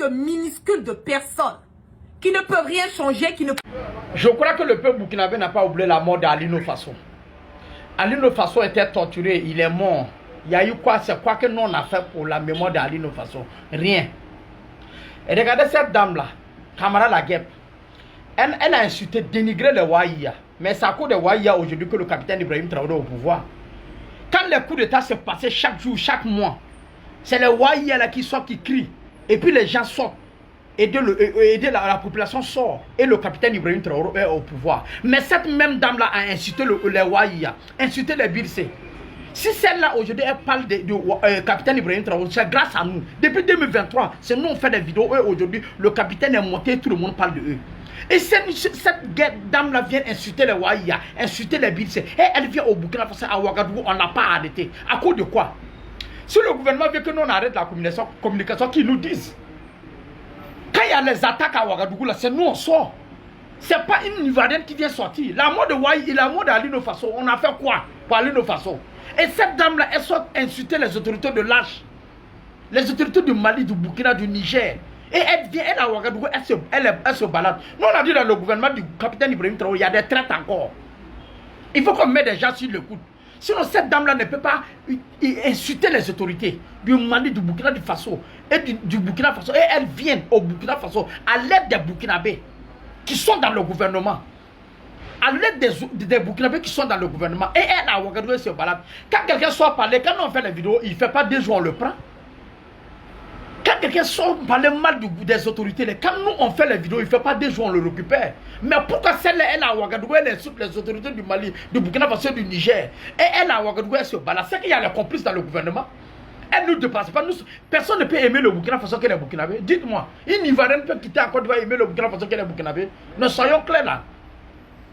minuscule de personnes qui ne peuvent rien changer, qui ne... Je crois que le peuple burkinabé n'a pas oublié la mort d'Alino Faso. Alino Faso était torturé, il est mort. Il y a eu quoi? C'est quoi que nous on a fait pour la mémoire d'Alino Faso? Rien. Et regardez cette dame-là, Camara Laguep. Elle a insulté, dénigré les Waïa. Mais c'est à cause des Waïa aujourd'hui que le capitaine Ibrahim Traoré est au pouvoir. Quand les coups d'État se passaient chaque jour, chaque mois, c'est les Waïa là qui sortent, qui crient. Et puis les gens sortent. Aider la population sort. Et le capitaine Ibrahim Traoré est au pouvoir. Mais cette même dame-là a insulté les Waïa, insulté les Birsé. Si celle-là aujourd'hui elle parle de capitaine Ibrahim Traoré, c'est grâce à nous. Depuis 2023, c'est nous on fait des vidéos. Et aujourd'hui, le capitaine est monté, tout le monde parle de eux. Et cette dame-là vient insulter les Waïa, insulter les Birsé. Et elle vient au Burkina Faso, à Ouagadougou, on n'a pas arrêté. À cause de quoi? Si le gouvernement veut que nous on arrête la communication, qu'ils nous disent. Quand il y a les attaques à Ouagadougou, là, c'est nous on sort. C'est pas une Ivoirienne qui vient sortir. La mort de Waïa et la mort d'Alino Faso, on a fait quoi pour Alino Faso? Et cette dame-là, elle sort insulter les autorités de l'Arche, les autorités du Mali, du Burkina, du Niger. Et elle vient, elle à Ouagadougou, elle se balade. Nous, on a dit dans le gouvernement du capitaine Ibrahim Traoré, il y a des traites encore. Il faut qu'on mette des gens sur le coude. Sinon, cette dame-là ne peut pas insulter les autorités du Mali, du Burkina Faso et du Burkina Faso. Et elle vient au Burkina Faso à l'aide des Burkinabés qui sont dans le gouvernement. À l'aide des Burkinabés qui sont dans le gouvernement. Et elle a Ouagadougou se balade. Quand quelqu'un sort parler, quand on fait les vidéos, il ne fait pas 2 jours, on le prend. Quand quelqu'un sort parler mal des autorités, quand nous on fait les vidéos, il ne fait pas 2 jours, on le récupère. Mais pourquoi celle-là, elle a Ouagadougou, elle insulte les autorités du Mali, du Burkina Faso, du Niger. Et elle a Ouagadougou, elle se balade. C'est qu'il y a les complices dans le gouvernement. Elle ne nous dépasse pas. Personne ne peut aimer le Burkina Faso que les Burkinabés. Dites-moi, une Ivoirienne peut quitter à Côte d'Ivoire et aimer le Burkina Faso que les Burkinabés? Nous soyons clairs là.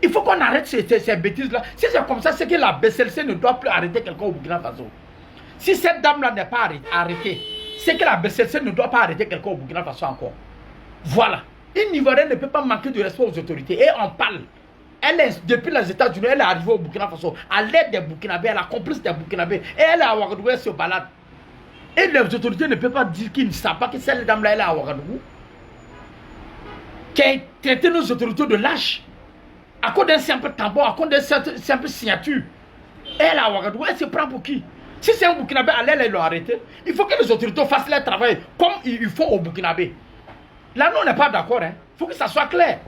Il faut qu'on arrête ces bêtises-là. Si c'est comme ça, c'est que la BCLC ne doit plus arrêter quelqu'un au Burkina Faso. Si cette dame-là n'est pas arrêtée, c'est que la BCLC ne doit pas arrêter quelqu'un au Burkina Faso encore. Voilà. Une Ivoirienne ne peut pas manquer de respect aux autorités. Et on parle. Elle est, depuis les États-Unis, elle est arrivée au Burkina Faso à l'aide des Burkinabés, elle a complice des Burkinabés. Et elle est à Ouagadougou, elle se balade. Et les autorités ne peuvent pas dire qu'ils ne savent pas que cette dame-là, elle est à Ouagadougou. Qui a traité nos autorités de lâches. À cause d'un simple tampon, à cause d'une simple signature. Elle à Ouagadougou, elle se prend pour qui? Si c'est un Burkinabé, elle l'a arrêté. Il faut que les autorités fassent leur travail comme ils font au Burkinabé. Là, nous, on n'est pas d'accord. Il faut que ça soit clair.